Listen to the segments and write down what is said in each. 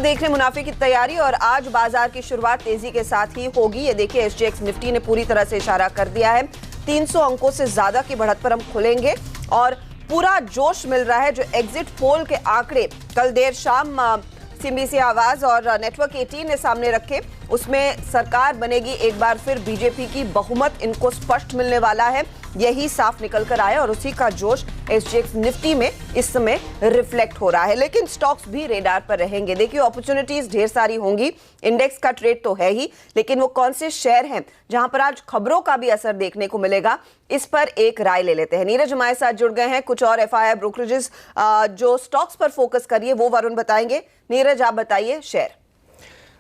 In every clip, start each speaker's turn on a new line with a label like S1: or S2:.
S1: देख रहे मुनाफे की तैयारी और आज बाजार की शुरुआत तेजी के साथ ही होगी। ये देखिए एसजीएक्स निफ्टी ने पूरी तरह से इशारा कर दिया है 300 अंकों से ज्यादा की बढ़त पर हम खुलेंगे और पूरा जोश मिल रहा है। जो एग्जिट पोल के आंकड़े कल देर शाम सीएनबीसी आवाज और नेटवर्क 18 ने सामने रखे, उसमें सरकार बनेगी एक बार फिर बीजेपी की बहुमत इनको स्पष्ट मिलने वाला है, यही साफ निकल कर आया और उसी का जोश एसजीएक्स निफ्टी में इस समय रिफ्लेक्ट हो रहा है। लेकिन स्टॉक्स भी रेडार पर रहेंगे। देखिए अपॉर्चुनिटीज ढेर सारी होंगी, इंडेक्स का ट्रेड तो है ही, लेकिन वो कौन से शेयर हैं जहां पर आज खबरों का भी असर देखने को मिलेगा, इस पर एक राय ले लेते हैं। नीरज हमारे साथ जुड़ गए हैं। कुछ और एफआईआई ब्रोकरेजेस जो स्टॉक्स पर फोकस करिए वो वरुण बताएंगे। नीरज आप बताइए शेयर।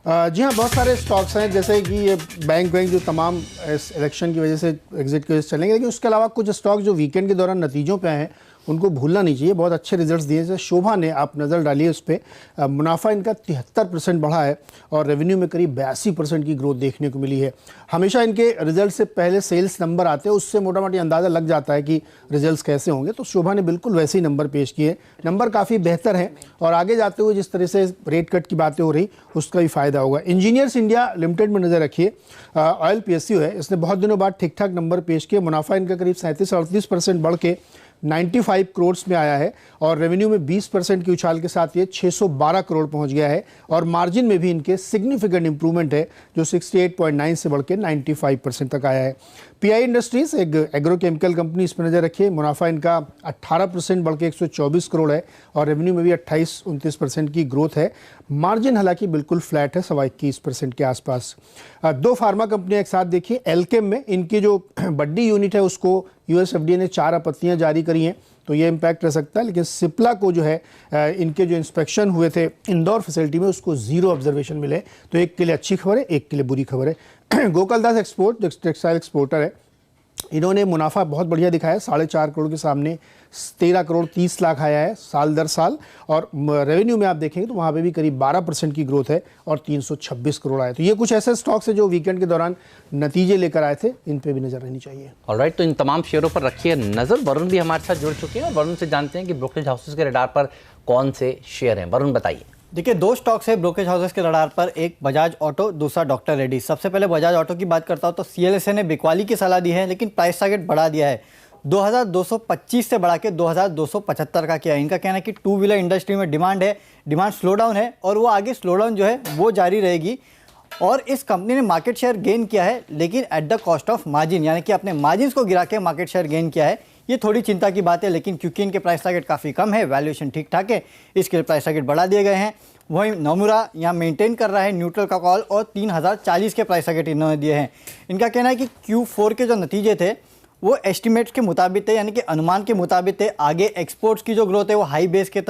S2: जी हाँ, बहुत सारे स्टॉक्स हैं जैसे कि ये बैंक जो तमाम इस इलेक्शन की वजह से एग्जिट की वजह से चलेंगे, लेकिन उसके अलावा कुछ स्टॉक जो वीकेंड के दौरान नतीजों पे आए हैं उनको भूलना नहीं चाहिए। बहुत अच्छे रिजल्ट्स दिए। जैसे शोभा ने, आप नज़र डालिए उस पर, मुनाफा इनका 73% बढ़ा है और रेवेन्यू में करीब 82% की ग्रोथ देखने को मिली है। हमेशा इनके रिजल्ट से पहले सेल्स नंबर आते हैं, उससे मोटा मोटी अंदाज़ा लग जाता है कि रिजल्ट्स कैसे होंगे। तो शोभा ने बिल्कुल वैसे ही नंबर पेश किए, नंबर काफ़ी बेहतर हैं और आगे जाते हुए जिस तरह से रेट कट की बातें हो रही उसका भी फ़ायदा होगा। इंजीनियर्स इंडिया लिमिटेड में नज़र रखिए, ऑयल PSU है, इसने बहुत दिनों बाद ठीक ठाक नंबर पेश किए। मुनाफा इनका करीब 37-38% बढ़ के 95 करोड़ में आया है और रेवेन्यू में 20% की उछाल के साथ ये 612 करोड़ पहुंच गया है और मार्जिन में भी इनके सिग्निफिकेंट इंप्रूवमेंट है जो 68.9 से बढ़ के 95% तक आया है। PI इंडस्ट्रीज एक एग्रोकेमिकल कंपनी, इस पर नज़र रखिए, मुनाफा इनका 18% बढ़ के 124 करोड़ है और रेवेन्यू में भी 28-29% की ग्रोथ है। मार्जिन हालांकि बिल्कुल फ्लैट है, 21% के आसपास। दो फार्मा कंपनियां एक साथ देखिए। एल्केम में इनकी जो बड्डी यूनिट है उसको US FDA ने 4 आपत्तियां जारी करी हैं, तो ये इम्पैक्ट रह सकता है। लेकिन सिप्ला को जो है इनके जो इंस्पेक्शन हुए थे इंदौर फैसिलिटी में उसको 0 ऑब्जर्वेशन मिले, तो एक के लिए अच्छी खबर है, एक के लिए बुरी खबर है। गोकुलदास एक्सपोर्ट जो टेक्सटाइल एक्सपोर्टर है, इन्होंने मुनाफा बहुत बढ़िया दिखाया, 4.5 करोड़ के सामने 13 करोड़ 30 लाख आया है साल दर साल और रेवेन्यू में आप देखेंगे तो वहाँ पे भी करीब 12% की ग्रोथ है और 326 करोड़ आए। तो ये कुछ ऐसे स्टॉक्स है जो वीकेंड के दौरान नतीजे लेकर आए थे, इन पे भी नजर रहनी चाहिए।
S3: ऑलराइट, तो इन तमाम शेयरों पर रखिए नजर। वरुण भी हमारे साथ जुड़ चुके हैं और वरुण से जानते हैं कि ब्रोकरेज हाउसेस के रडार पर कौन से शेयर हैं। वरुण बताइए।
S4: देखिए, 2 स्टॉक्स है ब्रोकरेज हाउसेस के रडार पर, एक बजाज ऑटो, दूसरा डॉक्टर रेड्डी। सबसे पहले बजाज ऑटो की बात करता हूँ तो CLSA ने बिकवाली की सलाह दी है लेकिन प्राइस टारगेट बढ़ा दिया है, 2225 से बढ़ा के 2275 का किया है। इनका कहना है कि 2 व्हीलर इंडस्ट्री में डिमांड स्लो डाउन है और वो आगे स्लो डाउन जो है वो जारी रहेगी और इस कंपनी ने मार्केट शेयर गेन किया है लेकिन at the cost of margin, यानी कि अपने मार्जिन को गिरा के मार्केट शेयर गेन किया है। ये थोड़ी चिंता की बात है, लेकिन क्योंकि इनके प्राइस टारगेट काफ़ी कम है, वैल्यूएशन ठीक ठाक है, इसके लिए प्राइस टारगेट बढ़ा दिए गए हैं। वहीं नोमुरा यहाँ मेंटेन कर रहा है न्यूट्रल का कॉल और 3040 के प्राइस टारगेट इन्होंने दिए हैं। इनका कहना है कि Q4 के जो नतीजे थे वो एस्टिमेट्स के मुताबिक थे, यानी कि अनुमान के मुताबिक थे। आगे एक्सपोर्ट्स की जो ग्रोथ है वो हाई बेस के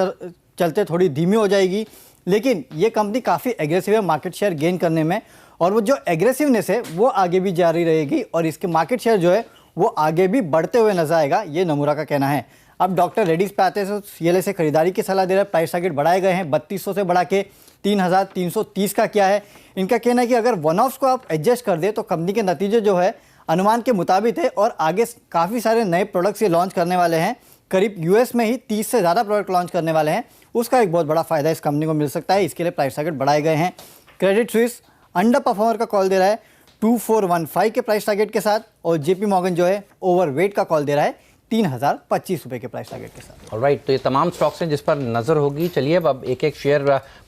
S4: चलते थोड़ी धीमी हो जाएगी, लेकिन ये कंपनी काफ़ी एग्रेसिव है मार्केट शेयर गेन करने में और वो जो एग्रेसिवनेस है वो आगे भी जारी रहेगी और इसके मार्केट शेयर जो है वो आगे भी बढ़ते हुए नजर आएगा, ये नोमुरा का कहना है। अब डॉक्टर रेड्डीज पे आते हैं तो CLSA खरीदारी की सलाह दे रहा है, प्राइस टारगेट बढ़ाए गए हैं, 3200 से बढ़ा के 3330 का किया है। इनका कहना है कि अगर वन ऑफ्स को आप एडजस्ट कर दे तो कंपनी के नतीजे जो है अनुमान के मुताबिक है और आगे काफ़ी सारे नए प्रोडक्ट्स ये लॉन्च करने वाले हैं, करीब US में ही 30 से ज़्यादा प्रोडक्ट लॉन्च करने वाले हैं, उसका एक बहुत बड़ा फायदा इस कंपनी को मिल सकता है। इसके लिए प्राइस टारगेट बढ़ाए गए हैं। क्रेडिट स्विस अंडर परफॉर्मर का कॉल दे रहा है 2415 के प्राइस टारगेट के साथ और JP मॉर्गन जो है ओवरवेट का कॉल दे रहा है 3025 रुपये के प्राइस टारगेट के साथ।
S3: ऑलराइट, तो ये तमाम स्टॉक्स हैं जिस पर नज़र होगी। चलिए अब एक एक शेयर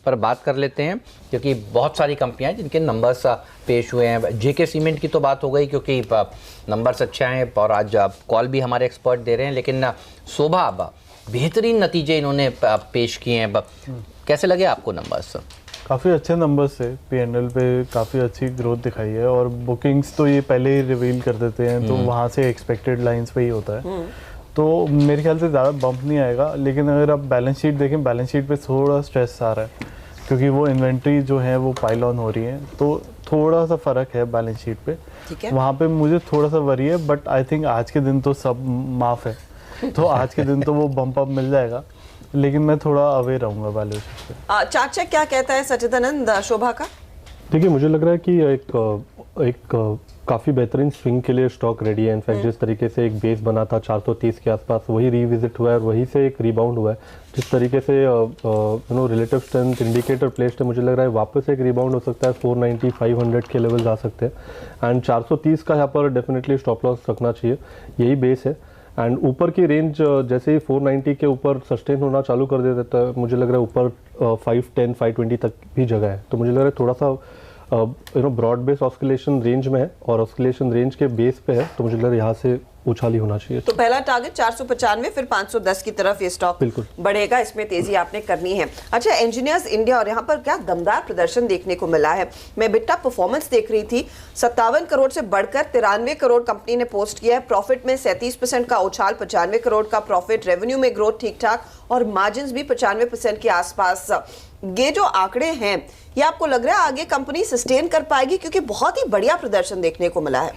S3: पर बात कर लेते हैं क्योंकि बहुत सारी कंपनियां हैं जिनके नंबर्स पेश हुए हैं। JK सीमेंट की तो बात हो गई क्योंकि नंबर्स अच्छे हैं और आज कॉल भी हमारे एक्सपर्ट दे रहे हैं, लेकिन शोभा बेहतरीन नतीजे इन्होंने पेश किए हैं। कैसे लगे आपको नंबर्स?
S5: काफ़ी अच्छे नंबर्स से P&L पे काफ़ी अच्छी ग्रोथ दिखाई है और बुकिंग्स तो ये पहले ही रिवील कर देते हैं, तो वहाँ से एक्सपेक्टेड लाइंस पे ही होता है, तो मेरे ख्याल से ज़्यादा बम्प नहीं आएगा। लेकिन अगर आप बैलेंस शीट देखें, बैलेंस शीट पे थोड़ा स्ट्रेस आ रहा है क्योंकि वो इन्वेंट्री जो है वो पाइल ऑन हो रही है, तो थोड़ा सा फ़र्क है बैलेंस शीट पे, वहाँ पे मुझे थोड़ा सा वरी है। बट आई थिंक आज के दिन तो सब माफ़ है, तो आज के दिन तो वो बम्प अप मिल जाएगा, लेकिन मैं थोड़ा अवेयर रहूँगा वैल्यूएशन पे।
S1: चाचा क्या कहता है सचिदानंद शोभा का?
S6: देखिए, मुझे लग रहा है कि एक
S5: एक काफ़ी बेहतरीन स्विंग के लिए स्टॉक रेडी है। इनफैक्ट जिस तरीके से एक बेस बना था 430 के आसपास, वही रिविजिट हुआ है और वहीं से एक रिबाउंड हुआ है। जिस तरीके से रिलेटिव स्ट्रेंथ इंडिकेटर प्लेस्ड है, मुझे लग रहा है वापस एक रिबाउंड हो सकता है, 490 500 के लेवल आ सकते हैं एंड 430 का यहाँ पर डेफिनेटली स्टॉप लॉस रखना चाहिए, यही बेस है। एंड ऊपर की रेंज जैसे ही 490 के ऊपर सस्टेन होना चालू कर देता है, मुझे लग रहा है ऊपर 510 520 तक भी जगह है। तो मुझे लग रहा है थोड़ा सा ब्रॉड बेस ऑस्किलेशन रेंज में है और ऑस्किलेशन रेंज के बेस पे है, तो मुझे लग रहा है यहाँ से उछाली होना चाहिए।
S1: तो पहला टारगेट 495, फिर 510 की तरफ ये स्टॉक बढ़ेगा, इसमें तेजी आपने करनी है। अच्छा, इंजीनियर्स इंडिया, और यहाँ पर क्या दमदार प्रदर्शन देखने को मिला है। मैं बिट्टा परफॉर्मेंस देख रही थी, 57 करोड़ से बढ़कर 93 करोड़ कंपनी ने पोस्ट किया है। प्रॉफिट में 37% का उछाल, 95 करोड़ का प्रॉफिट, रेवेन्यू में ग्रोथ ठीक ठाक और मार्जिन भी 95% के आसपास। ये जो आंकड़े हैं, ये आपको लग रहा है आगे कंपनी सस्टेन कर पाएगी, क्योंकि बहुत ही बढ़िया प्रदर्शन देखने को मिला है।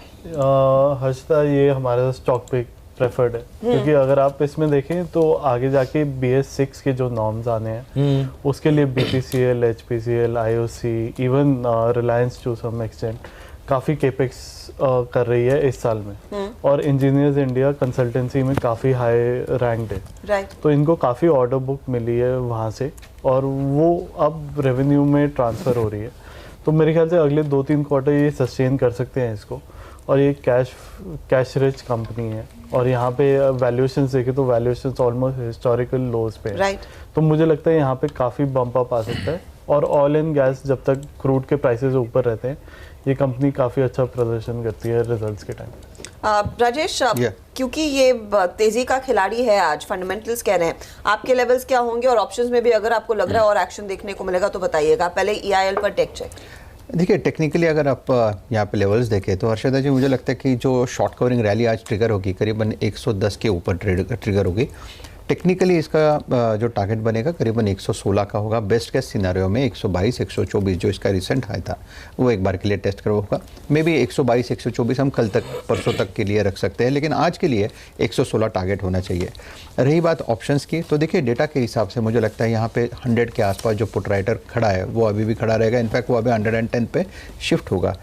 S5: हर्षिता, ये हमारे स्टॉक पे प्रेफर्ड है, क्योंकि अगर आप इसमें देखें तो आगे जाके BS6 के जो नॉर्म्स आने हैं उसके लिए BPCL, HPCL, IOC, even Reliance to some extent काफ़ी केपेक्स कर रही है इस साल में। और इंजीनियर्स इंडिया कंसल्टेंसी में काफ़ी हाई रैंक्ड है, तो इनको काफ़ी ऑर्डर बुक मिली है वहाँ से और वो अब रेवेन्यू में ट्रांसफ़र हो रही है। तो मेरे ख्याल से अगले 2-3 क्वार्टर ये सस्टेन कर सकते हैं इसको। और ये कैश रिच कंपनी है और यहाँ पे वैल्यूएशंस देखें तो वैल्यूएशंस ऑलमोस्ट हिस्टोरिकल लोज पे है। तो मुझे लगता है यहाँ पे काफ़ी बम्प अप आ सकता है। और ऑयल एंड गैस, जब तक क्रूड के प्राइसेस ऊपर रहते हैं, ये कंपनी काफ़ी अच्छा प्रदर्शन करती है रिजल्ट्स के टाइम।
S1: राजेश, क्योंकि ये तेजी का खिलाड़ी है, आज फंडामेंटल्स कह रहे हैं, आपके लेवल्स क्या होंगे और ऑप्शंस में भी अगर आपको लग रहा है और एक्शन देखने को मिलेगा तो बताइएगा। पहले EIL पर टेक चेक।
S6: देखिए, टेक्निकली अगर आप यहाँ पे लेवल्स देखें तो हर्षदा जी, मुझे लगता है कि जो शॉर्ट कवरिंग रैली आज ट्रिगर होगी करीबन 110 के ऊपर ट्रिगर होगी। टेक्निकली इसका जो टारगेट बनेगा करीबन 116 का होगा। बेस्ट केस सिनारियो में 122 124 जो इसका रिसेंट हाई था वो एक बार के लिए टेस्ट करो होगा। मे बी 122 124 हम कल तक परसों तक के लिए रख सकते हैं, लेकिन आज के लिए 116 टारगेट होना चाहिए। रही बात ऑप्शंस की, तो देखिए डेटा के हिसाब से मुझे लगता है यहाँ पे 100 के आसपास जो पुट राइटर खड़ा है वो अभी भी खड़ा रहेगा। इनफैक्ट वो अभी 110 पे शिफ्ट होगा।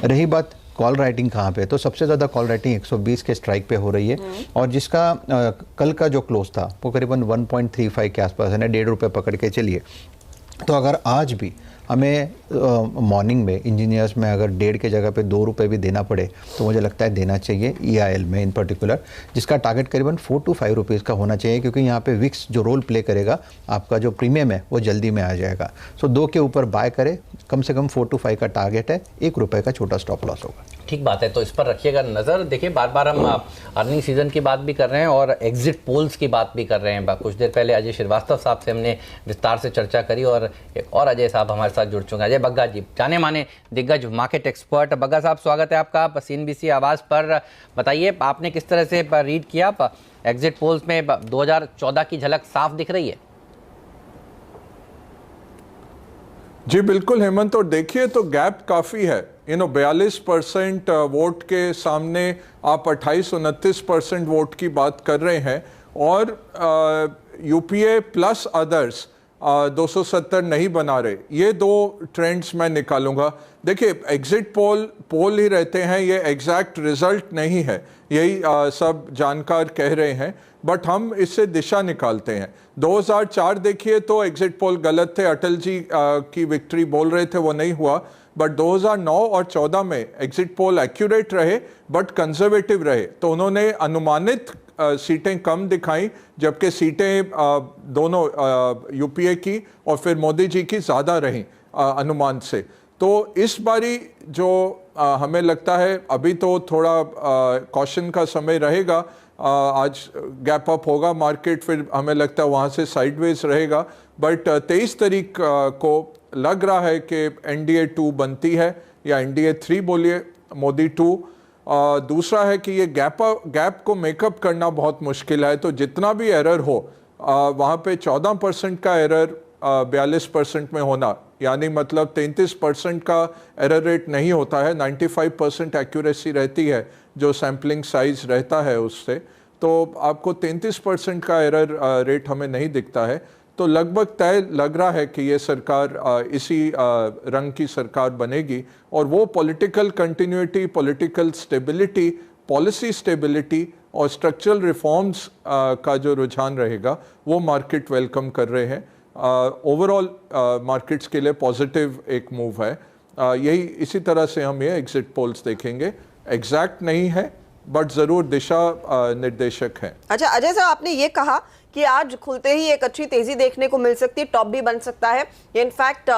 S6: रही बात कॉल राइटिंग कहाँ पे, तो सबसे ज़्यादा कॉल राइटिंग 120 के स्ट्राइक पे हो रही है और जिसका कल का जो क्लोज था वो करीबन 1.35 के आसपास है ना, ₹1.5 पकड़ के चलिए। तो अगर आज भी हमें मॉर्निंग में इंजीनियर्स में अगर 1.5 के जगह पे ₹2 भी देना पड़े तो मुझे लगता है देना चाहिए EIL में इन पर्टिकुलर, जिसका टारगेट करीबन 4 to 5 रुपीज़ का होना चाहिए, क्योंकि यहाँ पे विक्स जो रोल प्ले करेगा आपका जो प्रीमियम है वो जल्दी में आ जाएगा। सो 2 के ऊपर बाय करें, कम से कम 4 to 5 का टारगेट है, ₹1 का छोटा स्टॉप लॉस होगा।
S3: ठीक बात है, तो इस पर रखिएगा नज़र। देखिए, बार बार हम अर्निंग सीजन की बात भी कर रहे हैं और एग्जिट पोल्स की बात भी कर रहे हैं। कुछ देर पहले अजय श्रीवास्तव साहब से हमने विस्तार से चर्चा करी और एक और अजय साहब हमारे साथ जुड़ चुके हैं, अजय बग्गा जी, जाने माने दिग्गज मार्केट एक्सपर्ट। बग्गा साहब, स्वागत है आपका CNBC आवाज़ पर। बताइए, आपने किस तरह से रीड किया एग्जिट पोल्स में 2014 की झलक साफ दिख रही है?
S7: जी बिल्कुल हेमंत, और देखिए तो गैप काफ़ी है। 42% वोट के सामने आप 28-29% वोट की बात कर रहे हैं और UPA प्लस अदर्स 270 नहीं बना रहे। ये 2 ट्रेंड्स मैं निकालूंगा। देखिए, एग्जिट पोल ही रहते हैं, ये एग्जैक्ट रिजल्ट नहीं है, यही सब जानकार कह रहे हैं, बट हम इससे दिशा निकालते हैं। 2004 देखिए तो एग्जिट पोल गलत थे, अटल जी की विक्ट्री बोल रहे थे, वो नहीं हुआ। बट 2009 और 14 में एग्जिट पोल एक्यूरेट रहे बट कंजर्वेटिव रहे, तो उन्होंने अनुमानित सीटें कम दिखाई, जबकि सीटें दोनों UPA की और फिर मोदी जी की ज़्यादा रहीं अनुमान से। तो इस बारी जो हमें लगता है अभी तो थोड़ा कॉशन का समय रहेगा। आज गैप अप होगा मार्केट, फिर हमें लगता है वहाँ से साइडवेज रहेगा। बट 23 तारीख को लग रहा है कि NDA 2 बनती है या NDA 3 बोलिए, मोदी 2। दूसरा है कि ये गैप को मेकअप करना बहुत मुश्किल है, तो जितना भी एरर हो वहाँ पे 14% का एरर 42% में होना, यानी मतलब 33% का एरर रेट नहीं होता है, 95% एक्यूरेसी रहती है जो सैम्पलिंग साइज रहता है उससे। तो आपको 33% का एरर रेट हमें नहीं दिखता है। तो लगभग तय लग रहा है कि ये सरकार इसी रंग की सरकार बनेगी और वो political continuity, political stability, policy stability और स्ट्रक्चरल रिफॉर्म्स का जो रुझान रहेगा वो मार्केट वेलकम कर रहे हैं। ओवरऑल मार्केट्स के लिए पॉजिटिव एक मूव है। यही इसी तरह से हम ये एग्जिट पोल्स देखेंगे। एग्जैक्ट नहीं है बट ज़रूर दिशा निर्देशक है।
S1: अच्छा अजय साहब, आपने ये कहा कि आज खुलते ही एक अच्छी तेजी देखने को मिल सकती है, टॉप भी बन सकता है। इनफैक्ट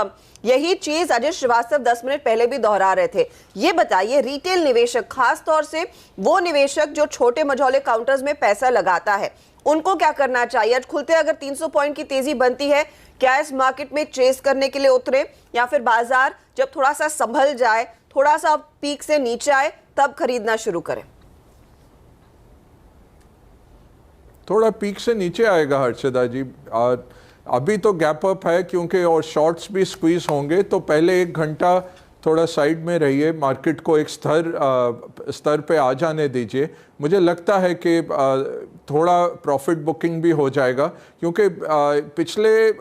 S1: यही चीज अजय श्रीवास्तव 10 मिनट पहले भी दोहरा रहे थे। ये बताइए, रिटेल निवेशक, खास तौर से वो निवेशक जो छोटे मझौले काउंटर्स में पैसा लगाता है, उनको क्या करना चाहिए? आज खुलते अगर 300 पॉइंट की तेजी बनती है, क्या इस मार्केट में चेस करने के लिए उतरे या फिर बाजार जब थोड़ा सा संभल जाए, थोड़ा सा पीक से नीचे आए, तब खरीदना शुरू करें?
S7: थोड़ा पीक से नीचे आएगा हर्षदा जी। और अभी तो गैप अप है क्योंकि और शॉर्ट्स भी स्क्वीज होंगे, तो पहले 1 घंटा थोड़ा साइड में रहिए, मार्केट को एक स्तर पे आ जाने दीजिए। मुझे लगता है कि थोड़ा प्रॉफिट बुकिंग भी हो जाएगा क्योंकि पिछले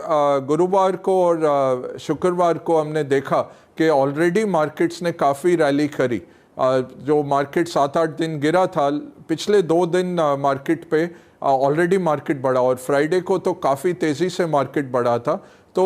S7: गुरुवार को और शुक्रवार को हमने देखा कि ऑलरेडी मार्केट्स ने काफ़ी रैली करी। जो मार्केट 7-8 दिन गिरा था, पिछले 2 दिन मार्केट पे ऑलरेडी मार्केट बढ़ा और फ्राइडे को तो काफ़ी तेज़ी से मार्केट बढ़ा था। तो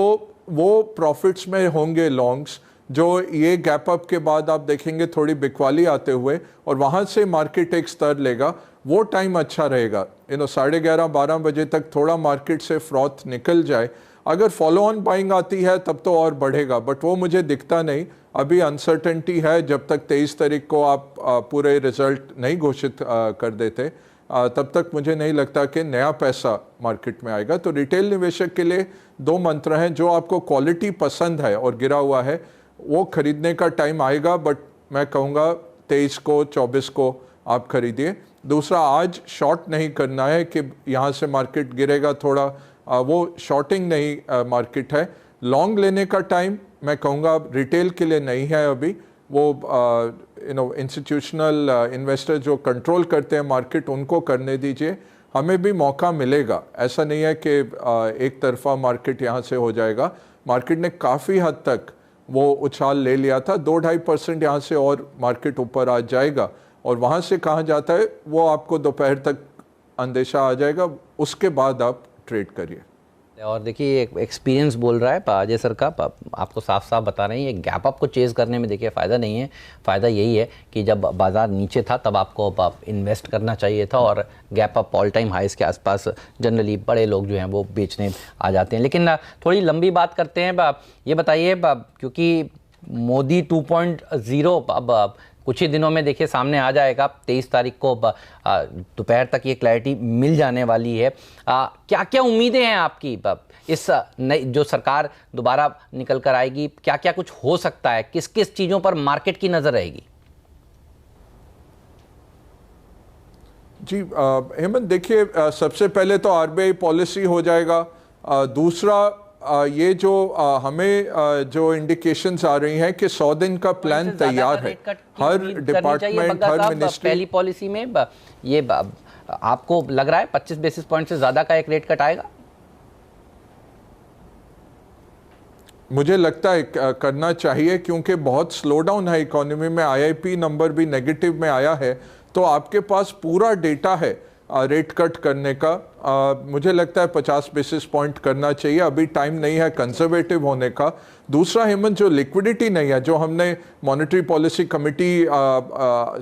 S7: वो प्रॉफिट्स में होंगे लॉन्ग्स, जो ये गैप अप के बाद आप देखेंगे थोड़ी बिकवाली आते हुए और वहाँ से मार्केट एक स्तर लेगा। वो टाइम अच्छा रहेगा। 11:30-12 बजे तक थोड़ा मार्केट से फ्रॉथ निकल जाए। अगर फॉलो ऑन बाइंग आती है तब तो और बढ़ेगा, बट वो मुझे दिखता नहीं। अभी अनसर्टेनिटी है। जब तक 23 तारीख को आप पूरे रिजल्ट नहीं घोषित कर देते तब तक मुझे नहीं लगता कि नया पैसा मार्केट में आएगा। तो रिटेल निवेशक के लिए 2 मंत्र हैं। जो आपको क्वालिटी पसंद है और गिरा हुआ है वो खरीदने का टाइम आएगा, बट मैं कहूँगा 23 को 24 को आप खरीदिए। दूसरा, आज शॉर्ट नहीं करना है कि यहाँ से मार्केट गिरेगा थोड़ा, वो शॉर्टिंग नहीं मार्केट है। लॉन्ग लेने का टाइम मैं कहूँगा रिटेल के लिए नहीं है अभी। वो इंस्टीट्यूशनल इन्वेस्टर जो कंट्रोल करते हैं मार्केट, उनको करने दीजिए। हमें भी मौका मिलेगा, ऐसा नहीं है कि एक तरफा मार्केट यहाँ से हो जाएगा। मार्केट ने काफ़ी हद तक वो उछाल ले लिया था। 2-2.5% यहाँ से और मार्केट ऊपर आ जाएगा और वहाँ से कहाँ जाता है वो आपको दोपहर तक अंदेशा आ जाएगा। उसके बाद आप ट्रेड करिए।
S3: और देखिए एक एक्सपीरियंस बोल रहा है अजय सर का, आपको साफ साफ बता रहे हैं ये गैप अप को चेज़ करने में देखिए फ़ायदा नहीं है। फ़ायदा यही है कि जब बाज़ार नीचे था तब आपको इन्वेस्ट करना चाहिए था और गैप अप ऑल टाइम हाइस के आसपास जनरली बड़े लोग जो हैं वो बेचने आ जाते हैं। लेकिन थोड़ी लंबी बात करते हैं। ये बताइए, क्योंकि मोदी 2.0 अब कुछ ही दिनों में देखिए सामने आ जाएगा, 23 तारीख को दोपहर तक ये क्लैरिटी मिल जाने वाली है। क्या क्या उम्मीदें हैं आपकी इस नई जो सरकार दोबारा निकल कर आएगी? क्या क्या कुछ हो सकता है? किस किस चीज़ों पर मार्केट की नज़र रहेगी?
S7: जी हेमंत, देखिए सबसे पहले तो आरबीआई पॉलिसी हो जाएगा। दूसरा ये जो हमें जो इंडिकेशंस आ रही हैं कि 100 दिन का प्लान तैयार है। हर डिपार्टमेंट, हर मिनिस्ट्री।
S3: पहली पॉलिसी में ये आपको लग रहा है 25 बेसिस पॉइंट से ज़्यादा का एक रेट कट आएगा?
S7: मुझे लगता है करना चाहिए क्योंकि बहुत स्लो डाउन है इकोनॉमी में। आईआईपी नंबर भी नेगेटिव में आया है, तो आपके पास पूरा डेटा है रेट कट करने का। मुझे लगता है 50 बेसिस पॉइंट करना चाहिए। अभी टाइम नहीं है कंजर्वेटिव होने का। दूसरा हेमंत, जो लिक्विडिटी नहीं है, जो हमने मॉनेटरी पॉलिसी कमेटी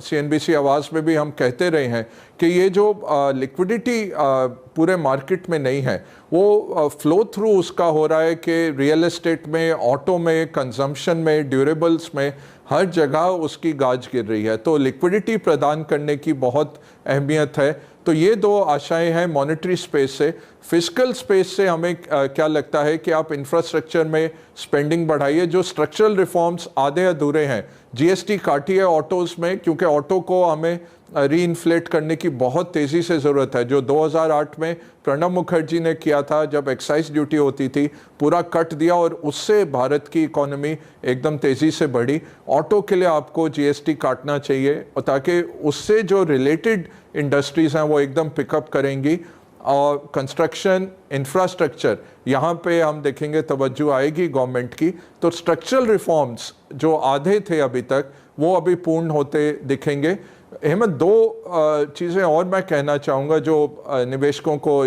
S7: CNBC आवाज़ में भी हम कहते रहे हैं कि ये जो लिक्विडिटी पूरे मार्केट में नहीं है, वो फ्लो थ्रू उसका हो रहा है कि रियल एस्टेट में, ऑटो में, कंजम्पशन में, ड्यूरेबल्स में, हर जगह उसकी गाज गिर रही है। तो लिक्विडिटी प्रदान करने की बहुत अहमियत है। तो ये 2 आशाएं हैं मॉनेटरी स्पेस से। फिस्कल स्पेस से हमें क्या लगता है कि आप इंफ्रास्ट्रक्चर में स्पेंडिंग बढ़ाइए। जो स्ट्रक्चरल रिफॉर्म्स आधे अधूरे हैं, जीएसटी काटिए ऑटोज़ में, क्योंकि ऑटो को हमें रीइन्फ्लेट करने की बहुत तेज़ी से ज़रूरत है। जो 2008 में प्रणब मुखर्जी ने किया था, जब एक्साइज ड्यूटी होती थी, पूरा कट दिया और उससे भारत की इकोनॉमी एकदम तेज़ी से बढ़ी। ऑटो के लिए आपको जीएसटी काटना चाहिए और ताकि उससे जो रिलेटेड इंडस्ट्रीज़ हैं वो एकदम पिकअप करेंगी। और कंस्ट्रक्शन इंफ्रास्ट्रक्चर, यहाँ पे हम देखेंगे तवज्जो आएगी गवर्नमेंट की। तो स्ट्रक्चरल रिफॉर्म्स जो आधे थे अभी तक, वो अभी पूर्ण होते दिखेंगे। हेमंत, दो चीज़ें और मैं कहना चाहूँगा जो निवेशकों को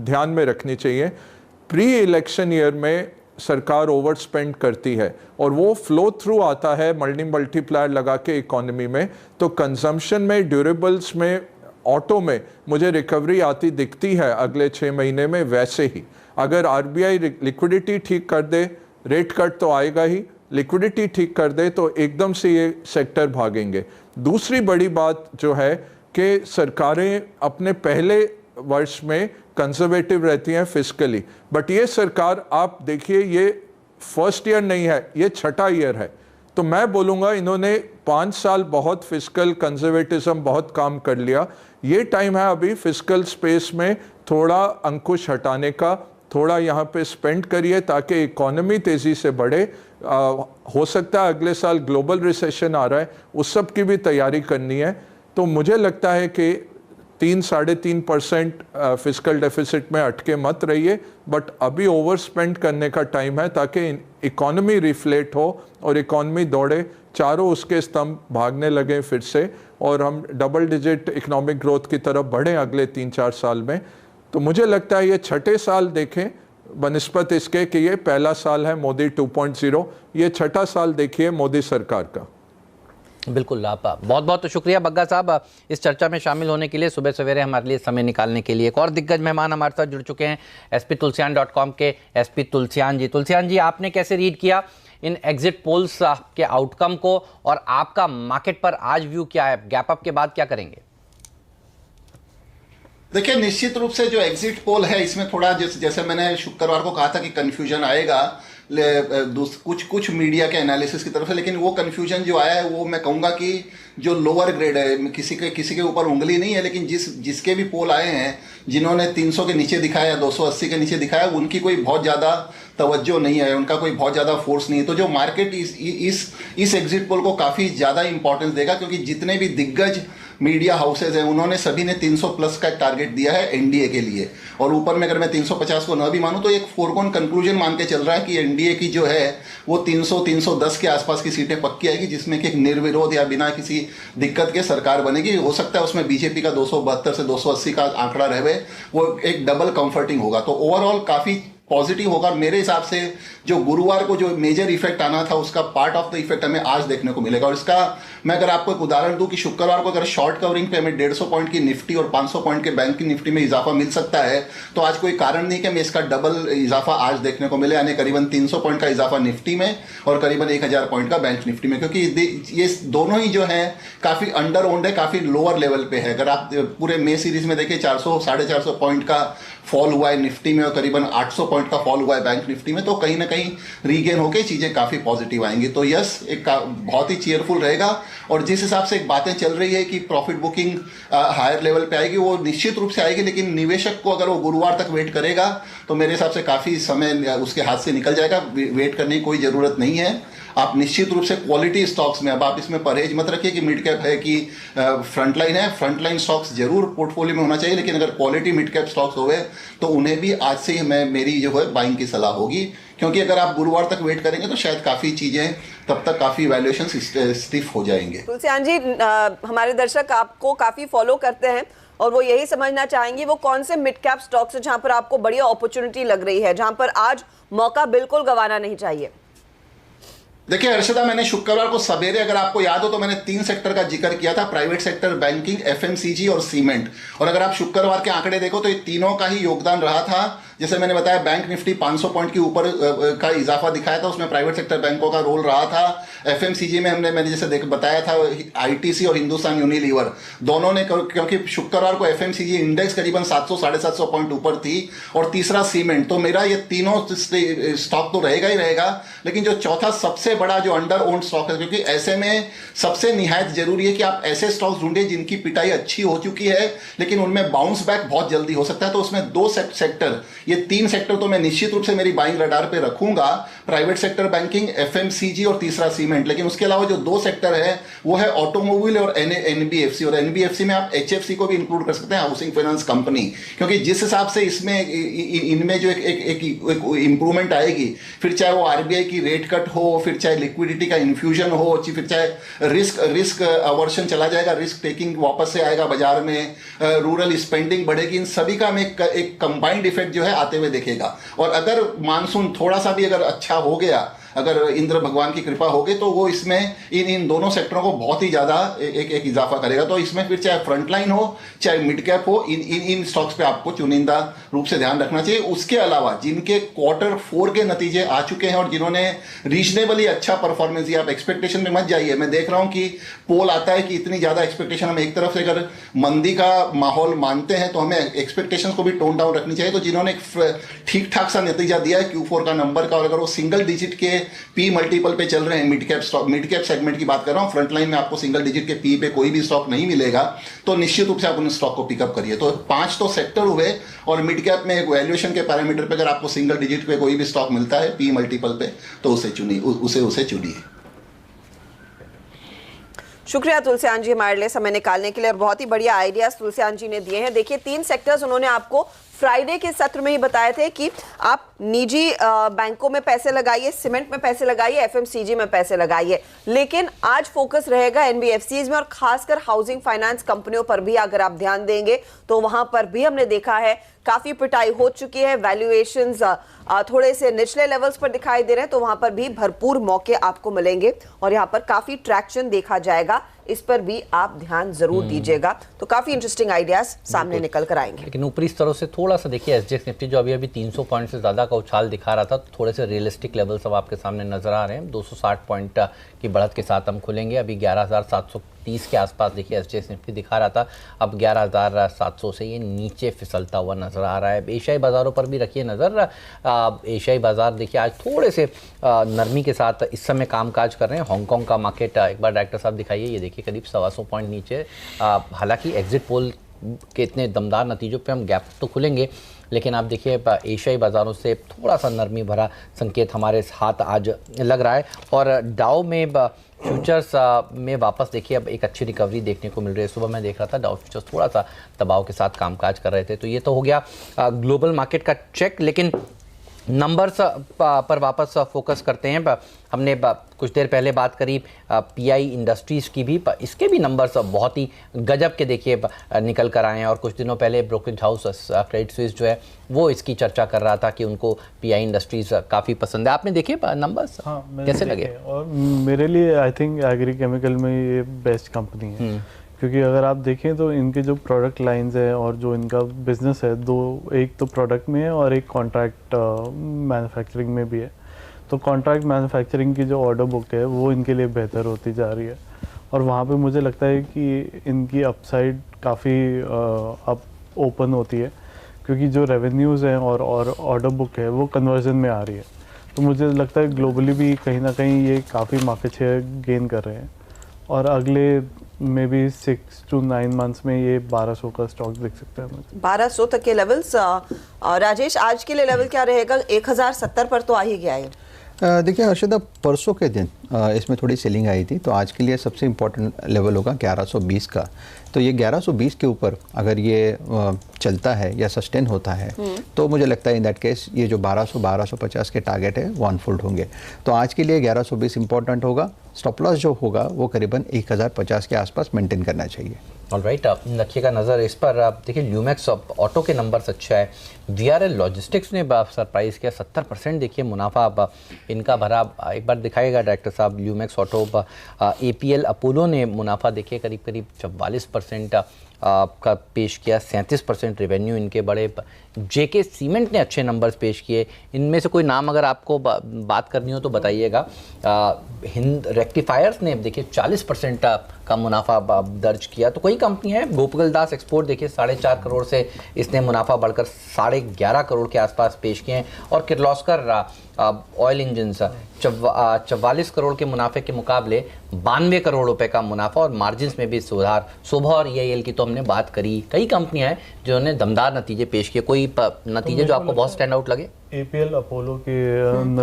S7: ध्यान में रखनी चाहिए। प्री इलेक्शन ईयर में सरकार ओवर स्पेंड करती है और वो फ्लो थ्रू आता है मल्टीप्लायर लगा के इकोनॉमी में। तो कंजम्पशन में, ड्यूरेबल्स में, ऑटो में मुझे रिकवरी आती दिखती है अगले 6 महीने में। वैसे ही अगर आरबीआई लिक्विडिटी ठीक कर दे, रेट कट तो आएगा ही, लिक्विडिटी ठीक कर दे तो एकदम से ये सेक्टर भागेंगे। दूसरी बड़ी बात जो है कि सरकारें अपने पहले वर्ष में कंजर्वेटिव रहती हैं फिस्कली, बट ये सरकार आप देखिए ये फर्स्ट ईयर नहीं है, ये छठा ईयर है। तो मैं बोलूँगा इन्होंने 5 साल बहुत फिस्कल कंजर्वेटिज्म बहुत काम कर लिया। ये टाइम है अभी फिस्कल स्पेस में थोड़ा अंकुश हटाने का, थोड़ा यहाँ पे स्पेंड करिए ताकि इकोनॉमी तेज़ी से बढ़े। हो सकता है अगले साल ग्लोबल रिसेशन आ रहा है, उस सब की भी तैयारी करनी है। तो मुझे लगता है कि 3-3.5% फिस्कल डेफिसिट में अटके मत रहिए, बट अभी ओवर स्पेंड करने का टाइम है ताकि इकोनॉमी रिफ्लेट हो और इकोनॉमी दौड़े, चारों उसके स्तंभ भागने लगे फिर से और हम डबल डिजिट इकोनॉमिक ग्रोथ की तरफ बढ़ें अगले 3-4 साल में। तो मुझे लगता है ये छठे साल देखें बनिस्बत इसके कि ये पहला साल है मोदी 2.0, ये छठा साल देखिए मोदी सरकार का।
S3: बिल्कुल, आप बहुत बहुत शुक्रिया बग्गा साहब इस चर्चा में शामिल होने के लिए, सुबह सवेरे हमारे लिए समय निकालने के लिए। एक और दिग्गज मेहमान हमारे साथ जुड़ चुके हैं, sptulsian.com के SP तुलसियान जी। तुलसियान जी, आपने कैसे रीड किया इन एग्जिट पोल्स के आउटकम को और आपका मार्केट पर आज व्यू क्या है? गैप अप के बाद क्या करेंगे?
S8: देखिए, निश्चित रूप से जो एग्जिट पोल है इसमें थोड़ा जैसे मैंने शुक्रवार को कहा था कि कंफ्यूजन आएगा कुछ मीडिया के एनालिसिस की तरफ से, लेकिन वो कंफ्यूजन जो आया है वो मैं कहूँगा कि जो लोअर ग्रेड है, किसी के ऊपर उंगली नहीं है, लेकिन जिसके भी पोल आए हैं जिन्होंने 300 के नीचे दिखाया, 280 के नीचे दिखाया, उनकी कोई बहुत ज़्यादा तवज्जो नहीं है, उनका कोई बहुत ज़्यादा फोर्स नहीं है। तो जो मार्केट इस एग्जिट पोल को काफ़ी ज़्यादा इंपॉर्टेंस देगा, क्योंकि जितने भी दिग्गज मीडिया हाउसेज हैं उन्होंने सभी ने 300 प्लस का टारगेट दिया है एनडीए के लिए, और ऊपर में अगर मैं 350 को न भी मानूं तो एक फोरगोन कंक्लूजन मान के चल रहा है कि एनडीए की जो है वो 300-310 के आसपास की सीटें पक्की आएगी, जिसमें कि एक निर्विरोध या बिना किसी दिक्कत के सरकार बनेगी। हो सकता है उसमें बीजेपी का 272 से 280 का आंकड़ा रहे, वो एक डबल कंफर्टिंग होगा। तो ओवरऑल काफ़ी पॉजिटिव होगा। मेरे हिसाब से जो गुरुवार को जो मेजर इफेक्ट आना था उसका पार्ट ऑफ द इफेक्ट हमें आज देखने को मिलेगा। और इसका मैं अगर आपको एक उदाहरण दूं कि शुक्रवार को अगर शॉर्ट कवरिंग पे हमें 150 पॉइंट की निफ्टी और 500 पॉइंट के बैंक की निफ्टी में इजाफा मिल सकता है, तो आज कोई कारण नहीं कि हमें इसका डबल इजाफा आज देखने को मिले, यानी करीबन 300 पॉइंट का इजाफा निफ्टी में और करीबन 1000 पॉइंट का बैंक निफ्टी में, क्योंकि ये दोनों ही जो है काफ़ी अंडर ओन्ड है, काफ़ी लोअर लेवल पे है। अगर आप पूरे मे सीरीज में देखिए 400-450 पॉइंट का फॉल हुआ है निफ्टी में और करीबन 800 पॉइंट का फॉल हुआ है बैंक निफ्टी में, तो कहीं ना कहीं रीगेन होकर चीज़ें काफ़ी पॉजिटिव आएंगी। तो यस, एक बहुत ही चीयरफुल रहेगा। और जिस हिसाब से एक बातें चल रही है कि प्रॉफिट बुकिंग हायर लेवल पे आएगी, वो निश्चित रूप से आएगी, लेकिन निवेशक को अगर वो गुरुवार तक वेट करेगा तो मेरे हिसाब से काफ़ी समय उसके हाथ से निकल जाएगा। वेट करने की कोई ज़रूरत नहीं है। आप निश्चित रूप से क्वालिटी स्टॉक्स में, अब आप इसमें परहेज मत रखिए कि मिड कैप है कि फ्रंटलाइन है। फ्रंटलाइन स्टॉक्स जरूर पोर्टफोलियो में होना चाहिए, लेकिन अगर क्वालिटी मिड कैप स्टॉक्स हुए तो उन्हें भी आज से ही मेरी जो है बाइंग की सलाह होगी, क्योंकि अगर आप गुरुवार तक वेट करेंगे तो शायद काफ़ी चीज़ें तब तक काफ़ी वैल्यूएशन स्टिफ हो जाएंगे।
S1: तुलसियान जी, हमारे दर्शक आपको काफ़ी फॉलो करते हैं और वो यही समझना चाहेंगे वो कौन से मिड कैप स्टॉक्स है जहां पर आपको बढ़िया अपॉर्चुनिटी लग रही है, जहां पर आज मौका बिल्कुल गंवाना नहीं चाहिए।
S8: देखिए हर्षदा, मैंने शुक्रवार को सवेरे, अगर आपको याद हो तो मैंने 3 सेक्टर का जिक्र किया था, प्राइवेट सेक्टर, बैंकिंग, एफएमसीजी और सीमेंट। और अगर आप शुक्रवार के आंकड़े देखो तो ये तीनों का ही योगदान रहा था। जैसे मैंने बताया, बैंक निफ्टी 500 पॉइंट के ऊपर का इजाफा दिखाया था, उसमें प्राइवेट सेक्टर बैंकों का रोल रहा था। एफएमसीजी में मैंने जैसे बताया था, आईटीसी और हिंदुस्तान यूनिलीवर दोनों ने, क्योंकि शुक्रवार को एफएमसीजी इंडेक्स करीबन 700-750 पॉइंट ऊपर थी, और तीसरा सीमेंट। तो मेरा ये तीनों स्टॉक तो रहेगा ही रहेगा, लेकिन जो चौथा सबसे बड़ा जो अंडर ओन्ड स्टॉक है, क्योंकि ऐसे में सबसे निहायत जरूरी है कि आप ऐसे स्टॉक्स ढूंढे जिनकी पिटाई अच्छी हो चुकी है लेकिन उनमें बाउंस बैक बहुत जल्दी हो सकता है। तो उसमें 2 सेक्टर, ये 3 सेक्टर तो मैं निश्चित रूप से मेरी बाइंग रडार पे रखूंगा, प्राइवेट सेक्टर बैंकिंग, एफएमसीजी और तीसरा सीमेंट। लेकिन उसके अलावा जो 2 सेक्टर है वो है ऑटोमोबाइल और एनबीएफसी, और एनबीएफसी में आप एचएफसी को भी इंक्लूड कर सकते हैं, हाउसिंग फाइनेंस कंपनी, क्योंकि जिस हिसाब से इसमें इनमें जो एक इंप्रूवमेंट आएगी, फिर चाहे वो आरबीआई की रेट कट हो, फिर चाहे लिक्विडिटी का इन्फ्यूजन हो, फिर चाहे रिस्क अवर्शन चला जाएगा, रिस्क टेकिंग वापस से आएगा बाजार में, रूरल स्पेंडिंग बढ़ेगी, इन सभी का हमें एक कंबाइंड इफेक्ट जो है आते हुए देखेगा। और अगर मानसून थोड़ा सा भी अगर अच्छा हो गया, अगर इंद्र भगवान की कृपा होगी, तो वो इसमें इन दोनों सेक्टरों को बहुत ही ज़्यादा एक इजाफा करेगा। तो इसमें फिर चाहे फ्रंटलाइन हो चाहे मिड कैप हो, इन स्टॉक्स पे आपको चुनिंदा रूप से ध्यान रखना चाहिए। उसके अलावा जिनके Q4 के नतीजे आ चुके हैं और जिन्होंने रीजनेबली अच्छा परफॉर्मेंस दिया, आप एक्सपेक्टेशन में मत जाइए। मैं देख रहा हूँ कि पोल आता है कि इतनी ज़्यादा एक्सपेक्टेशन, हम एक तरफ से अगर मंदी का माहौल मानते हैं तो हमें एक्सपेक्टेशन को भी टोन डाउन रखनी चाहिए। तो जिन्होंने ठीक ठाक सा नतीजा दिया है Q4 का नंबर का, और अगर वो सिंगल डिजिट के पी मल्टीपल पे चल रहे हैं, मिड कैप सेगमेंट की बात कर रहा हूं, फ्रंट लाइन में आपको सिंगल डिजिट के पी पे कोई भी स्टॉक नहीं मिलेगा, तो निश्चित रूप से आप उन स्टॉक को पिकअप करिए। तो 5 तो सेक्टर हुए, और मिड कैप में एक वैल्यूएशन के पैरामीटर पे अगर आपको सिंगल डिजिट पे कोई भी स्टॉक मिलता है पी मल्टीपल पे, तो उसे चुनिए।
S1: शुक्रिया तुलसियान जी हमारे लिए समय निकालने के लिए, और बहुत ही बढ़िया आइडियाज तुलसियान जी ने दिए हैं। देखिए 3 सेक्टर्स उन्होंने आपको फ्राइडे के सत्र में ही बताए थे कि आप निजी बैंकों में पैसे लगाइए, सीमेंट में पैसे लगाइए, एफएमसीजी में पैसे लगाइए, लेकिन आज फोकस रहेगा एनबीएफसीज में, और खासकर हाउसिंग फाइनेंस कंपनियों पर भी अगर आप ध्यान देंगे तो वहां पर भी हमने देखा है काफी पिटाई हो चुकी है, वैल्यूएशंस थोड़े से निचले लेवल्स पर दिखाई दे रहे हैं, तो वहां पर भी भरपूर मौके आपको मिलेंगे और यहां पर काफी ट्रैक्शन देखा जाएगा। इस पर भी आप ध्यान जरूर दीजिएगा। तो काफी इंटरेस्टिंग आइडियाज सामने निकल कर आएंगे।
S3: लेकिन ऊपरी स्तरों से थोड़ा सा देखिए एसजीएक्स निफ्टी जो अभी 300 पॉइंट से ज्यादा का उछाल दिखा रहा था, तो थोड़े से रियलिस्टिक लेवल्स अब आपके सामने नजर आ रहे हैं। 260 पॉइंट की बढ़त के साथ हम खुलेंगे। अभी 11,730 के आसपास देखिए एसजीएक्स निफ्टी दिखा रहा था, अब 11,700 से ये नीचे फिसलता हुआ नजर आ रहा है। एशियाई बाजारों पर भी रखिए नजर। एशियाई बाजार देखिए आज थोड़े से नरमी के साथ इस समय कामकाज कर रहे हैं। हांगकांग का मार्केट एक बार डायरेक्टर साहब दिखाइए, ये देखिए करीब 125 पॉइंट नीचे। हालांकि एग्जिट पोल के इतने दमदार नतीजों पे हम गैप तो खुलेंगे, लेकिन आप देखिए एशियाई बाज़ारों से थोड़ा सा नरमी भरा संकेत हमारे हाथ आज लग रहा है। और डाउ में फ्यूचर्स में वापस देखिए अब एक अच्छी रिकवरी देखने को मिल रही है। सुबह मैं देख रहा था डाउ फ्यूचर्स थोड़ा सा दबाव के साथ कामकाज कर रहे थे। तो ये तो हो गया ग्लोबल मार्केट का चेक, लेकिन नंबर्स पर वापस फोकस करते हैं। हमने कुछ देर पहले बात करी पीआई इंडस्ट्रीज़ की भी, इसके भी नंबर्स बहुत ही गजब के देखिए निकल कर आए हैं। और कुछ दिनों पहले ब्रोकरेज हाउस क्रेडिट स्विस जो है वो इसकी चर्चा कर रहा था कि उनको पीआई इंडस्ट्रीज़ काफ़ी पसंद है। आपने देखे नंबर्स?
S5: हाँ,
S3: कैसे लगे? और
S5: मेरे लिए आई थिंक एग्री केमिकल में ये बेस्ट कंपनी है, क्योंकि अगर आप देखें तो इनके जो प्रोडक्ट लाइंस है और जो इनका बिजनेस है, एक तो प्रोडक्ट में है और एक कॉन्ट्रैक्ट मैन्युफैक्चरिंग में भी है। तो कॉन्ट्रैक्ट मैन्युफैक्चरिंग की जो ऑर्डर बुक है वो इनके लिए बेहतर होती जा रही है, और वहाँ पे मुझे लगता है कि इनकी अपसाइड काफ़ी अब ओपन होती है, क्योंकि जो रेवेन्यूज़ हैं और ऑर्डर बुक है वो कन्वर्जन में आ रही है। तो मुझे लगता है ग्लोबली भी कहीं ना कहीं ये काफ़ी मार्केट शेयर गेन कर रहे हैं, और अगले मे बी 6 to 9 मंथ्स में ये 1200 का स्टॉक दिख सकता है मुझे।
S1: 1200 तक के लेवल्स। राजेश आज के लिए लेवल क्या रहेगा? 1070 पर तो आ ही गया है।
S6: देखिए हर्षदा, परसों के दिन इसमें थोड़ी सेलिंग आई थी, तो आज के लिए सबसे इम्पोर्टेंट लेवल होगा 1120 का। तो ये 1120 के ऊपर अगर ये चलता है या सस्टेन होता है तो मुझे लगता है इन दैट केस ये जो 1200-1250 के टारगेट है वो अनफोल्ड होंगे। तो आज के लिए 1120 इंपॉर्टेंट होगा। स्टॉप लॉस जो होगा वो करीबन 1050 के आसपास मेंटेन करना चाहिए।
S3: ऑलराइट, आप रखिएगा नज़र इस पर। आप देखिए ल्यूमैक्स ऑटो के नंबर्स अच्छा है। वीआरएल लॉजिस्टिक्स ने सरप्राइज किया, 70% देखिए मुनाफा अब इनका भरा। एक बार दिखाएगा डायरेक्टर साहब ल्यूमैक्स ऑटो। एपीएल अपोलो ने मुनाफा देखिए करीब 44% का पेश किया, 37% रेवेन्यू इनके बड़े। जेके सीमेंट ने अच्छे नंबर्स पेश किए। इनमें से कोई नाम अगर आपको बात करनी हो तो बताइएगा। हिंद रेक्टिफायर्स ने देखिए 40% का मुनाफा दर्ज किया। तो कोई कंपनी है, गोपाल दास एक्सपोर्ट देखिए 4.5 करोड़ से इसने मुनाफा बढ़कर 11.5 करोड़ के आसपास पेश किए हैं। और किर्लोस्कर ऑयल इंजन 44 करोड़ के मुनाफे के मुकाबले 92 करोड़ रुपए का मुनाफा और मार्जिन में भी सुधार। शोभा और EIL की तो हमने बात करी, कई कंपनियां हैं जिन्होंने दमदार नतीजे पेश किए। कोई नतीजे जो आपको बहुत स्टैंड आउट लगे?
S5: APL अपोलो के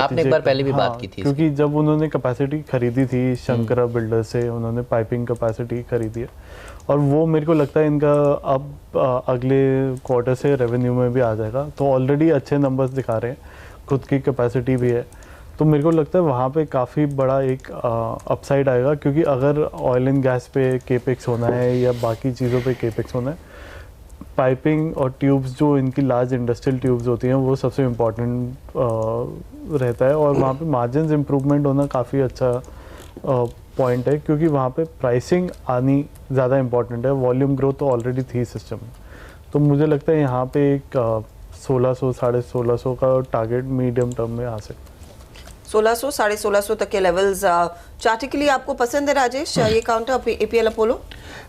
S3: आपने एक बार पहले भी बात की थी,
S5: क्योंकि जब उन्होंने कैपेसिटी खरीदी थी शंकरा बिल्डर से, उन्होंने पाइपिंग कैपेसिटी खरीदी है और वो मेरे को लगता है इनका अब अगले क्वार्टर से रेवेन्यू में भी आ जाएगा। तो ऑलरेडी अच्छे नंबर्स दिखा रहे हैं, खुद की कैपेसिटी भी है, तो मेरे को लगता है वहाँ पे काफ़ी बड़ा एक अपसाइड आएगा। क्योंकि अगर ऑयल एंड गैस पे केपेक्स होना है या बाकी चीज़ों पे केपेक्स होना है, पाइपिंग और ट्यूब्स जो इनकी लार्ज इंडस्ट्रियल ट्यूब्स होती हैं वो सबसे इम्पोर्टेंट रहता है और वहाँ पे मार्जिन इम्प्रूवमेंट होना काफ़ी अच्छा पॉइंट है, क्योंकि वहाँ पे प्राइसिंग आनी ज़्यादा इम्पॉर्टेंट है। वॉल्यूम ग्रोथ तो ऑलरेडी थी सिस्टम में, तो मुझे लगता है यहाँ पे एक 1600 साढ़े 1600 का टारगेट मीडियम टर्म में आ सकता है।
S1: 1600 साढ़े 1600 तक के लेवल्स चार्टिकली आपको पसंद है राजेश, ये काउंटर APL अपोलो?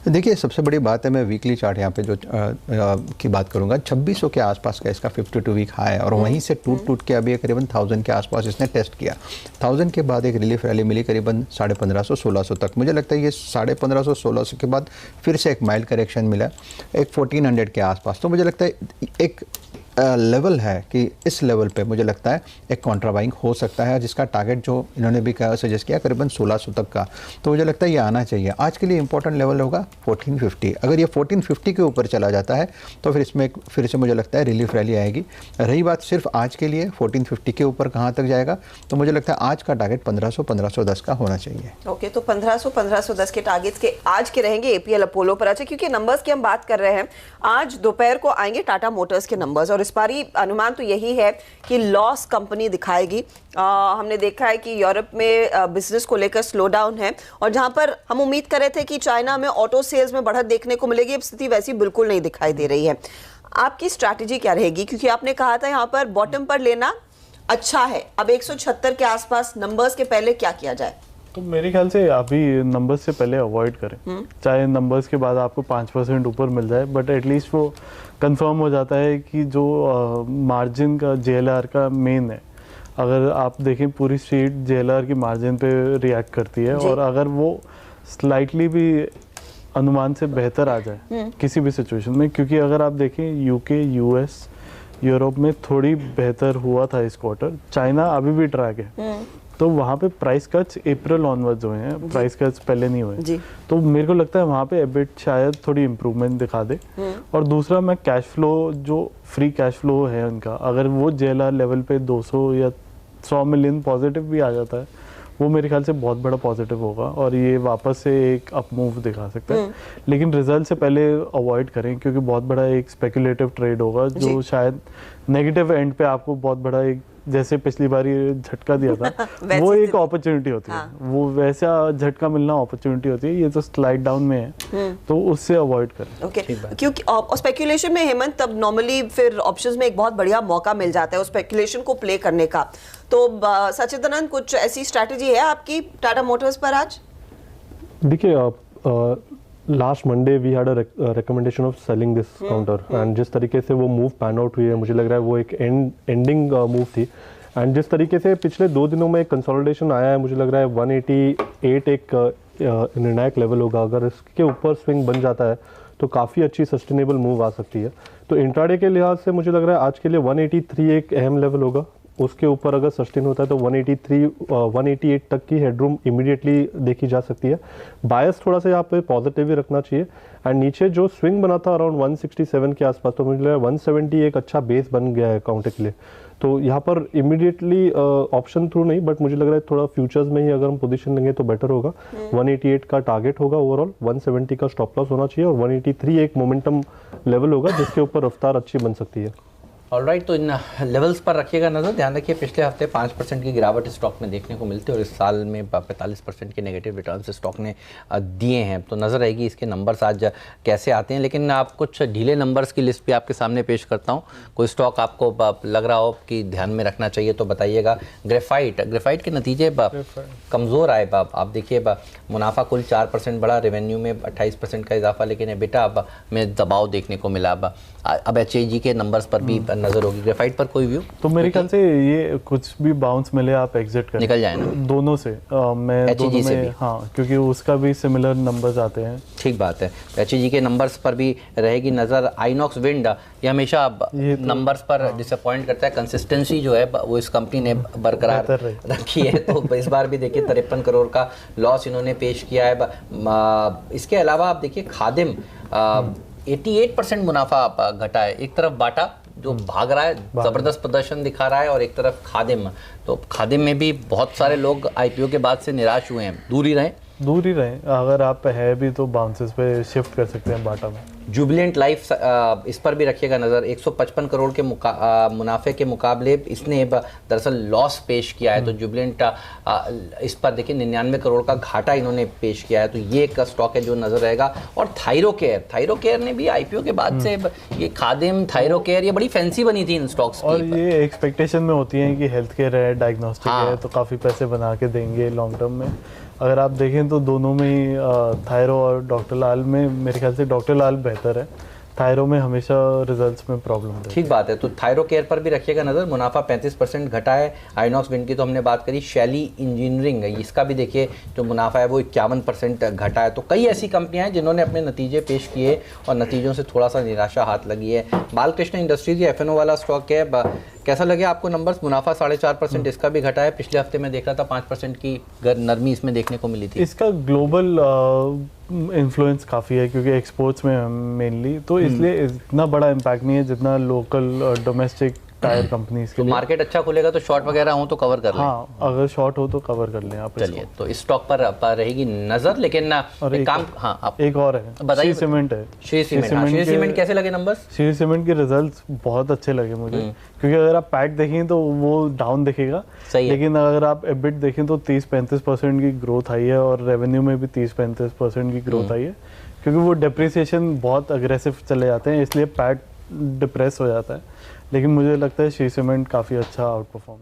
S6: देखिए, सबसे बड़ी बात है, मैं वीकली चार्ट यहाँ पे जो की बात करूँगा, 2600 के आसपास का इसका 52 वीक हाई है और वहीं से टूट के अभी करीबन 1000 के आसपास इसने टेस्ट किया। 1000 के बाद एक रिलीफ रैली मिली करीबन 1550 1600 तक। मुझे लगता है ये 1550 1600 के बाद फिर से एक माइल्ड करेक्शन मिला एक 1400 के आसपास। तो मुझे लगता है एक लेवल है कि इस लेवल पे मुझे लगता है एक कॉन्ट्राबाइंग हो सकता है, जिसका टारगेट जो इन्होंने भी सजेस्ट किया करीबन 1600 तक का। तो मुझे लगता है ये आना चाहिए। आज के लिए इंपॉर्टेंट लेवल होगा 1450। अगर ये 1450 के ऊपर चला जाता है तो फिर इसमें फिर से मुझे लगता है रिलीफ रैली आएगी। रही बात सिर्फ आज के लिए 1450 के ऊपर कहाँ तक जाएगा, तो मुझे लगता है आज का टारगेट 1500 1510 का होना चाहिए।
S1: ओके, तो 1500 1510 के टारगेट्स के आज के रहेंगे APL अपोलो पर। अच्छा, क्योंकि नंबर्स की हम बात कर रहे हैं, आज दोपहर को आएंगे टाटा मोटर्स के नंबर्स और इस बारी अनुमान तो यही है कि लॉस कंपनी दिखाएगी। हमने देखा है कि यूरोप में बिजनेस को लेकर स्लो डाउन है और जहां पर हम उम्मीद कर रहे थे कि चाइना में ऑटो सेल्स में बढ़त देखने को मिलेगी, अब स्थिति वैसी बिल्कुल नहीं दिखाई दे रही है। आपकी स्ट्रैटेजी क्या रहेगी, क्योंकि आपने कहा था यहां पर बॉटम पर लेना अच्छा है, अब 176 के आसपास नंबर्स के पहले क्या किया जाए?
S5: तो मेरे ख्याल से अभी नंबर्स से पहले अवॉइड करें, चाहे नंबर्स के बाद आपको 5% ऊपर मिल जाए, बट एटलीस्ट वो कंफर्म हो जाता है कि जो मार्जिन का JLR का मेन है। अगर आप देखें पूरी स्ट्रीट JLR की मार्जिन पे रिएक्ट करती है और अगर वो स्लाइटली भी अनुमान से बेहतर आ जाए किसी भी सिचुएशन में, क्योंकि अगर आप देखें UK US यूरोप में थोड़ी बेहतर हुआ था इस क्वार्टर, चाइना अभी भी ट्रैक है, तो वहाँ पे प्राइस कट्स अप्रैल ऑनवर्ड्स हुए हैं, प्राइस कट्स पहले नहीं हुए। तो मेरे को लगता है वहाँ पे एबिट शायद थोड़ी इम्प्रूवमेंट दिखा दे। और दूसरा, मैं कैश फ्लो, जो फ्री कैश फ्लो है उनका, अगर वो JLR लेवल पे 200 या 100 मिलियन पॉजिटिव भी आ जाता है, वो मेरे ख्याल से बहुत बड़ा पॉजिटिव होगा और ये वापस से एक अप मूव दिखा सकता है। लेकिन रिजल्ट से पहले अवॉइड करें, क्योंकि बहुत बड़ा एक स्पेकुलेटिव ट्रेड होगा जो शायद नेगेटिव एंड पे आपको बहुत बड़ा एक, जैसे पिछली बार ये झटका दिया था वो एक अपॉर्चुनिटी होती है, वो वैसा झटका मिलना अपॉर्चुनिटी होती है, ये तो स्लाइड डाउन में है, तो उससे अवॉइड करें।
S1: ओके, क्योंकि स्पेकुलेशन में हेमंत, तब नॉर्मली फिर ऑप्शंस में एक बहुत बढ़िया मौका मिल जाता है उस स्पेकुलेशन को प्ले करने का। तो सचिदानंद, कुछ ऐसी स्ट्रैटेजी है आपकी टाटा मोटर्स पर आज?
S9: देखिए, last Monday we had a recommendation of selling this counter and जिस तरीके से वो मूव पैन आउट हुई है, मुझे लग रहा है वो एक एंडिंग मूव थी। एंड जिस तरीके से पिछले 2 दिनों में कंसोलिडेशन आया है, मुझे लग रहा है 188 एक निर्णायक लेवल होगा। अगर इसके ऊपर स्विंग बन जाता है तो काफ़ी अच्छी सस्टेनेबल मूव आ सकती है। तो इंट्राडे के लिहाज से मुझे लग रहा है आज के लिए 183 एक अहम लेवल होगा, उसके ऊपर अगर सस्टेन होता है तो 183 188 तक की हेडरूम इमीडिएटली देखी जा सकती है। बायस थोड़ा सा यहाँ पे पॉजिटिव ही रखना चाहिए। एंड नीचे जो स्विंग बना था अराउंड 167 के आसपास, तो मुझे लग रहा है 170 एक अच्छा बेस बन गया है काउंटर के लिए। तो यहाँ पर इमीडिएटली ऑप्शन थ्रू नहीं, बट मुझे लग रहा है थोड़ा फ्यूचर्स में ही अगर हम पोजीशन लेंगे तो बेटर होगा। 188 का टारगेट होगा ओवरऑल, 170 का स्टॉप लॉस होना चाहिए और 183 एक मोमेंटम लेवल होगा जिसके ऊपर रफ्तार अच्छी बन सकती है।
S3: ऑलराइट, तो इन लेवल्स पर रखिएगा नज़र। ध्यान रखिए, पिछले हफ्ते 5% की गिरावट स्टॉक में देखने को मिलती है और इस साल में 45% के नेगेटिव रिटर्न्स स्टॉक ने दिए हैं। तो नज़र आएगी इसके नंबर्स आज कैसे आते हैं। लेकिन आप कुछ ढीले नंबर्स की लिस्ट भी आपके सामने पेश करता हूँ। कोई स्टॉक आपको लग रहा हो कि ध्यान में रखना चाहिए तो बताइएगा। ग्रेफाइट के नतीजे कमज़ोर आए। आप देखिए, मुनाफा कुल 4% बढ़ा, रेवेन्यू में 28% का इजाफा, लेकिन एबिटा में दबाव देखने को मिला। अब HAG के नंबर्स पर भी नजर होगी। ग्रेफाइट पर कोई व्यू?
S5: तो मेरे ख्याल से ये कुछ भी बाउंस मिले आप एग्जिट करें,
S3: निकल जाए ना
S5: दोनों से। मैं
S3: HEG
S5: दोनों
S3: से
S5: में,
S3: भी?
S5: हाँ, क्योंकि उसका भी सिमिलर नंबर्स आते हैं।
S3: ठीक बात है, HEG के नंबर्स पर भी रहेगी नज़र। आइनॉक्स विंड ये हमेशा नंबर्स पर डिसअपॉइंट करता है, कंसिस्टेंसी जो है वो इस कंपनी ने बरकरार रखी है। तो इस बार भी देखिए 53 करोड़ का लॉस इन्होंने पेश किया है। इसके अलावा आप देखिए खादिम 88% मुनाफा घटा है। एक तरफ बाटा जो भाग रहा है, जबरदस्त प्रदर्शन दिखा रहा है, और एक तरफ खादिम। तो खादिम में भी बहुत सारे लोग IPO के बाद से निराश हुए हैं। दूर ही रहें, अगर आप है भी तो बाउंसेस पे शिफ्ट कर सकते हैं बाटा में। जुबिलेंट लाइफ इस पर भी रखिएगा नज़र। 155 करोड़ के मुनाफे के मुकाबले इसने दरअसल लॉस पेश किया है। तो जुबिलेंट इस पर देखिए 99 करोड़ का घाटा इन्होंने पेश किया है। तो ये एक स्टॉक है जो नज़र रहेगा। और थायरोकेयर ने भी IPO के बाद से ये खादिम, थायरोकेयर ये बड़ी फैंसी बनी थी इन स्टॉक्स की।
S5: और ये एक्सपेक्टेशन में होती है कि हेल्थ केयर है, डायग्नोस्टिक है, तो काफ़ी पैसे बना के देंगे लॉन्ग टर्म में। अगर आप देखें तो दोनों में ही थायरो और डॉक्टर लाल में मेरे ख्याल से डॉक्टर लाल बेहतर है, थायरो में हमेशा रिजल्ट्स में प्रॉब्लम है।
S3: ठीक बात है, तो थायरो केयर पर भी रखिएगा नज़र। मुनाफा 35% घटा है। आइनॉक्स विंड की तो हमने बात करी। शैली इंजीनियरिंग इसका भी देखिए जो मुनाफा है वो 51% घटा है। तो कई ऐसी कंपनियां हैं जिन्होंने अपने नतीजे पेश किए और नतीजों से थोड़ा सा निराशा हाथ लगी है। बालकृष्ण इंडस्ट्रीज ये FNO वाला स्टॉक है, कैसा लगे आपको नंबर्स? मुनाफा 4.5% इसका भी घटा है। पिछले हफ्ते में देख रहा था 5% की नरमी इसमें देखने को मिली थी।
S5: इसका ग्लोबल इन्फ्लुएंस काफ़ी है क्योंकि एक्सपोर्ट्स में मेनली, तो इसलिए इतना बड़ा इम्पैक्ट नहीं है जितना लोकल डोमेस्टिक टायर कंपनीज के लिए।
S3: मार्केट अच्छा खुलेगा तो शॉर्ट वगैरह हो तो कवर कर लें।
S5: हाँ, अगर शॉर्ट हो तो कवर कर लें आप।
S3: चलिए, तो इस स्टॉक पर रहेगी नजर। लेकिन
S5: और
S3: एक काम, हाँ आप
S5: एक और है,
S3: बताइए।
S5: श्री सीमेंट है।
S3: श्री सीमेंट कैसे लगे नंबर्स?
S5: श्री सीमेंट के रिजल्ट्स बहुत अच्छे लगे मुझे, क्योंकि अगर आप पैट देखें तो वो डाउन दिखेगा, लेकिन अगर आप एबिट देखें तो 30-35% की ग्रोथ आई है और रेवेन्यू में भी 30-35% की ग्रोथ आई है, क्योंकि वो डेप्रिसिएशन बहुत अग्रेसिव चले जाते हैं, इसलिए पैट डिप्रेस हो जाता है। लेकिन मुझे लगता है श्री सीमेंट काफ़ी अच्छा आउट परफॉर्म